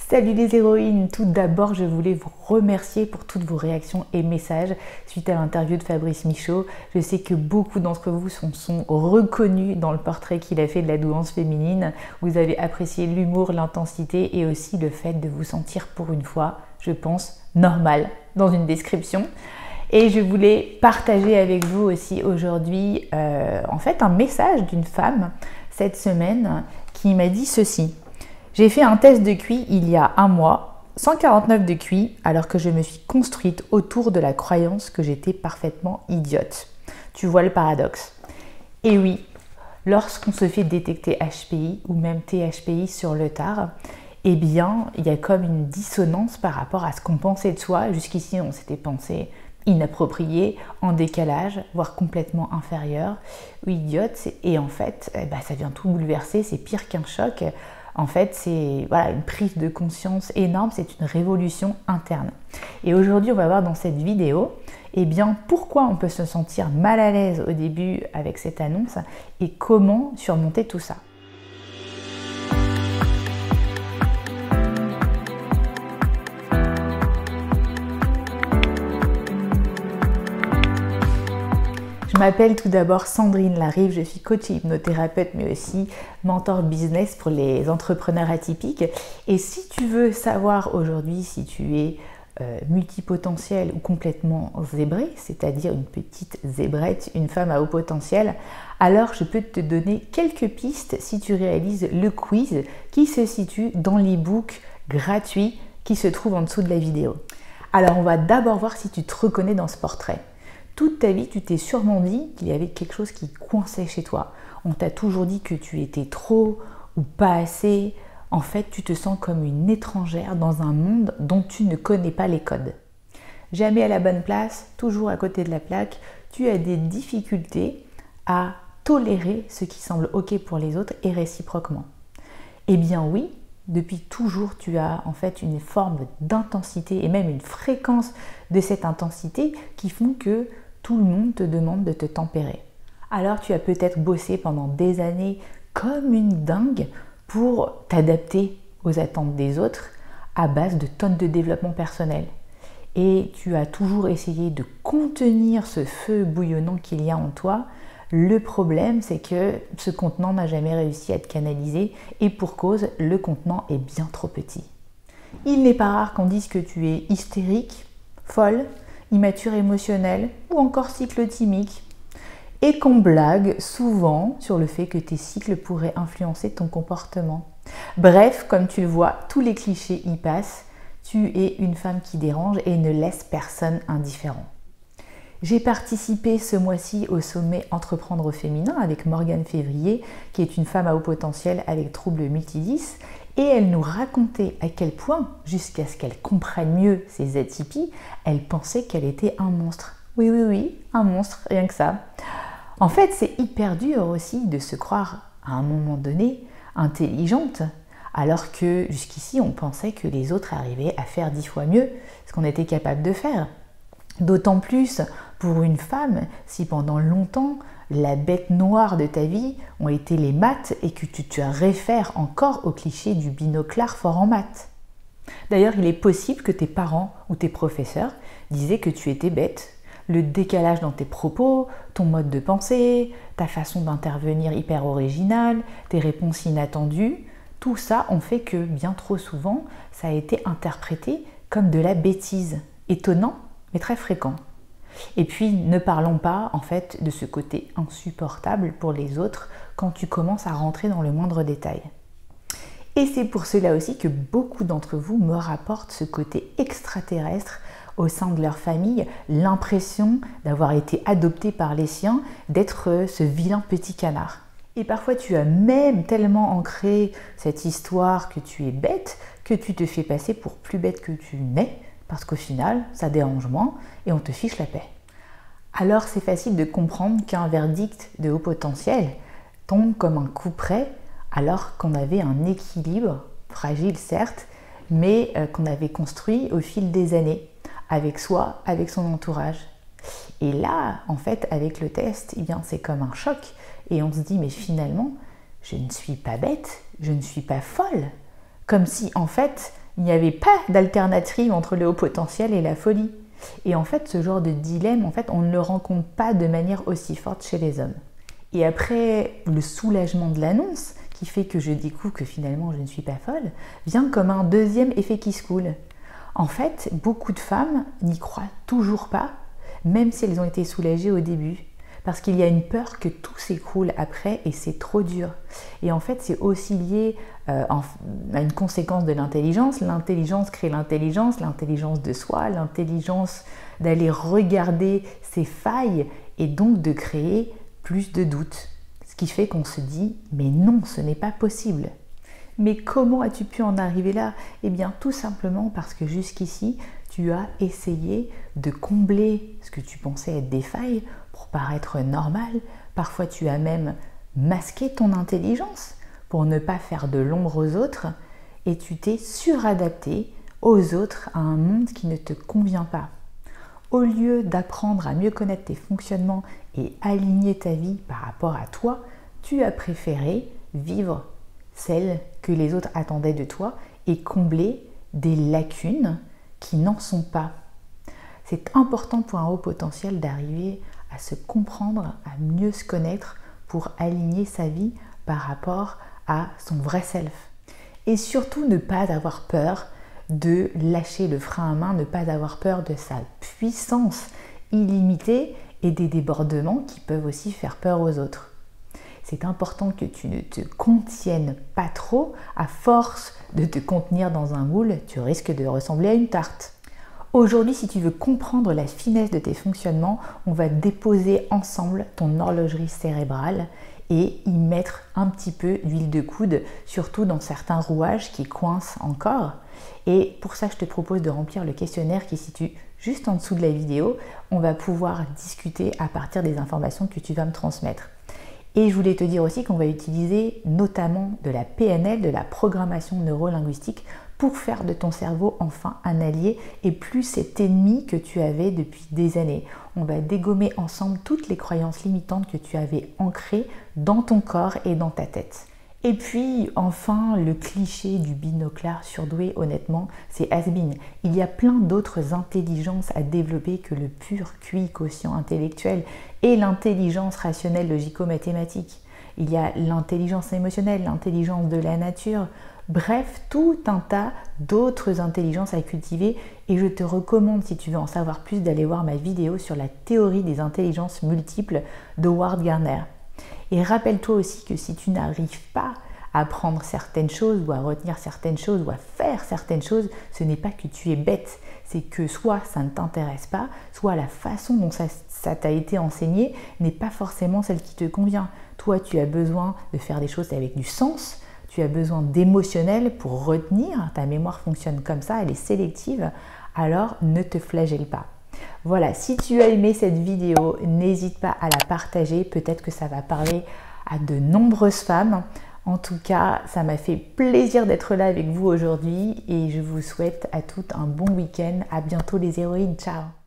Salut les héroïnes! Tout d'abord, je voulais vous remercier pour toutes vos réactions et messages suite à l'interview de Fabrice Michaud. Je sais que beaucoup d'entre vous sont reconnus dans le portrait qu'il a fait de la douance féminine. Vous avez apprécié l'humour, l'intensité et aussi le fait de vous sentir pour une fois, je pense, normal dans une description. Et je voulais partager avec vous aussi aujourd'hui un message d'une femme cette semaine qui m'a dit ceci. J'ai fait un test de QI il y a un mois, 149 de QI, alors que je me suis construite autour de la croyance que j'étais parfaitement idiote. Tu vois le paradoxe? Et oui, lorsqu'on se fait détecter HPI ou même THPI sur le tard, eh bien, il y a comme une dissonance par rapport à ce qu'on pensait de soi. Jusqu'ici, on s'était pensé inapproprié, en décalage, voire complètement inférieur ou idiote. Et en fait, ça vient tout bouleverser, c'est pire qu'un choc. En fait, c'est une prise de conscience énorme, c'est une révolution interne. Et aujourd'hui, on va voir dans cette vidéo pourquoi on peut se sentir mal à l'aise au début avec cette annonce et comment surmonter tout ça. Je m'appelle tout d'abord Sandrine Larive, je suis coach et hypnothérapeute mais aussi mentor business pour les entrepreneurs atypiques. Et si tu veux savoir aujourd'hui si tu es multipotentiel ou complètement zébré, c'est-à-dire une petite zébrette, une femme à haut potentiel, alors je peux te donner quelques pistes si tu réalises le quiz qui se situe dans l'e-book gratuit qui se trouve en dessous de la vidéo. Alors on va d'abord voir si tu te reconnais dans ce portrait. Toute ta vie, tu t'es sûrement dit qu'il y avait quelque chose qui coinçait chez toi. On t'a toujours dit que tu étais trop ou pas assez. En fait, tu te sens comme une étrangère dans un monde dont tu ne connais pas les codes. Jamais à la bonne place, toujours à côté de la plaque, tu as des difficultés à tolérer ce qui semble OK pour les autres et réciproquement. Eh bien oui, depuis toujours, tu as en fait une forme d'intensité et même une fréquence de cette intensité qui font que tout le monde te demande de te tempérer. Alors tu as peut-être bossé pendant des années comme une dingue pour t'adapter aux attentes des autres à base de tonnes de développement personnel. Et tu as toujours essayé de contenir ce feu bouillonnant qu'il y a en toi. Le problème, c'est que ce contenant n'a jamais réussi à être canalisé et pour cause, le contenant est bien trop petit. Il n'est pas rare qu'on dise que tu es hystérique, folle, immature émotionnelle ou encore cyclotimique et qu'on blague souvent sur le fait que tes cycles pourraient influencer ton comportement. Bref, comme tu le vois, tous les clichés y passent. Tu es une femme qui dérange et ne laisse personne indifférent. J'ai participé ce mois-ci au sommet Entreprendre au féminin avec Morgane Février, qui est une femme à haut potentiel avec troubles multidis, et elle nous racontait à quel point, jusqu'à ce qu'elle comprenne mieux ses atypies, elle pensait qu'elle était un monstre. Oui, un monstre, rien que ça. En fait, c'est hyper dur aussi de se croire, à un moment donné, intelligente, alors que jusqu'ici, on pensait que les autres arrivaient à faire 10 fois mieux ce qu'on était capable de faire. D'autant plus pour une femme, si pendant longtemps, la bête noire de ta vie ont été les maths et que tu te réfères encore au cliché du binoclard fort en maths. D'ailleurs, il est possible que tes parents ou tes professeurs disaient que tu étais bête. Le décalage dans tes propos, ton mode de pensée, ta façon d'intervenir hyper originale, tes réponses inattendues, tout ça ont fait que bien trop souvent, ça a été interprété comme de la bêtise. Étonnant, mais très fréquent. Et puis, ne parlons pas en fait de ce côté insupportable pour les autres quand tu commences à rentrer dans le moindre détail. Et c'est pour cela aussi que beaucoup d'entre vous me rapportent ce côté extraterrestre au sein de leur famille, l'impression d'avoir été adopté par les siens, d'être ce vilain petit canard. Et parfois, tu as même tellement ancré cette histoire que tu es bête, que tu te fais passer pour plus bête que tu n'es, parce qu'au final, ça dérange moins et on te fiche la paix. Alors c'est facile de comprendre qu'un verdict de haut potentiel tombe comme un coup près alors qu'on avait un équilibre, fragile certes, mais qu'on avait construit au fil des années, avec soi, avec son entourage. Et là, en fait, avec le test, c'est comme un choc et on se dit mais finalement, je ne suis pas bête, je ne suis pas folle. Comme si en fait, Il n'y avait pas d'alternative entre le haut potentiel et la folie. Et en fait, ce genre de dilemme, en fait, on ne le rencontre pas de manière aussi forte chez les hommes. Et après le soulagement de l'annonce, qui fait que je découvre que finalement je ne suis pas folle, vient comme un deuxième effet qui se coule. En fait, beaucoup de femmes n'y croient toujours pas, même si elles ont été soulagées au début. Parce qu'il y a une peur que tout s'écroule après et c'est trop dur. Et en fait, c'est aussi lié à une conséquence de l'intelligence. L'intelligence crée l'intelligence de soi, l'intelligence d'aller regarder ses failles et donc de créer plus de doutes. Ce qui fait qu'on se dit, mais non, ce n'est pas possible. Mais comment as-tu pu en arriver là? Eh bien, tout simplement parce que jusqu'ici, tu as essayé de combler ce que tu pensais être des failles pour paraître normal. Parfois, tu as même masqué ton intelligence pour ne pas faire de l'ombre aux autres et tu t'es suradapté aux autres à un monde qui ne te convient pas. Au lieu d'apprendre à mieux connaître tes fonctionnements et aligner ta vie par rapport à toi, tu as préféré vivre celle que les autres attendaient de toi et combler des lacunes qui n'en sont pas. C'est important pour un haut potentiel d'arriver à se comprendre, à mieux se connaître pour aligner sa vie par rapport à son vrai self. Et surtout ne pas avoir peur de lâcher le frein à main, ne pas avoir peur de sa puissance illimitée et des débordements qui peuvent aussi faire peur aux autres. C'est important que tu ne te contiennes pas trop. À force de te contenir dans un moule, tu risques de ressembler à une tarte. Aujourd'hui, si tu veux comprendre la finesse de tes fonctionnements, on va déposer ensemble ton horlogerie cérébrale et y mettre un petit peu d'huile de coude, surtout dans certains rouages qui coincent encore. Et pour ça, je te propose de remplir le questionnaire qui se situe juste en dessous de la vidéo. On va pouvoir discuter à partir des informations que tu vas me transmettre. Et je voulais te dire aussi qu'on va utiliser notamment de la PNL, de la programmation neurolinguistique, pour faire de ton cerveau enfin un allié et plus cet ennemi que tu avais depuis des années. On va dégommer ensemble toutes les croyances limitantes que tu avais ancrées dans ton corps et dans ta tête. Et puis enfin, le cliché du binoclard surdoué, honnêtement, c'est has-been. Il y a plein d'autres intelligences à développer que le pur QI quotient intellectuel et l'intelligence rationnelle logico-mathématique. Il y a l'intelligence émotionnelle, l'intelligence de la nature, bref, tout un tas d'autres intelligences à cultiver et je te recommande, si tu veux en savoir plus, d'aller voir ma vidéo sur la théorie des intelligences multiples d'Howard Gardner. Et rappelle-toi aussi que si tu n'arrives pas à apprendre certaines choses ou à retenir certaines choses ou à faire certaines choses, ce n'est pas que tu es bête, c'est que soit ça ne t'intéresse pas, soit la façon dont ça t'a été enseigné n'est pas forcément celle qui te convient. Toi, tu as besoin de faire des choses avec du sens, tu as besoin d'émotionnel pour retenir, ta mémoire fonctionne comme ça, elle est sélective, alors ne te flagelle pas. Voilà, si tu as aimé cette vidéo, n'hésite pas à la partager, peut-être que ça va parler à de nombreuses femmes. En tout cas, ça m'a fait plaisir d'être là avec vous aujourd'hui et je vous souhaite à toutes un bon week-end. À bientôt les héroïnes, ciao!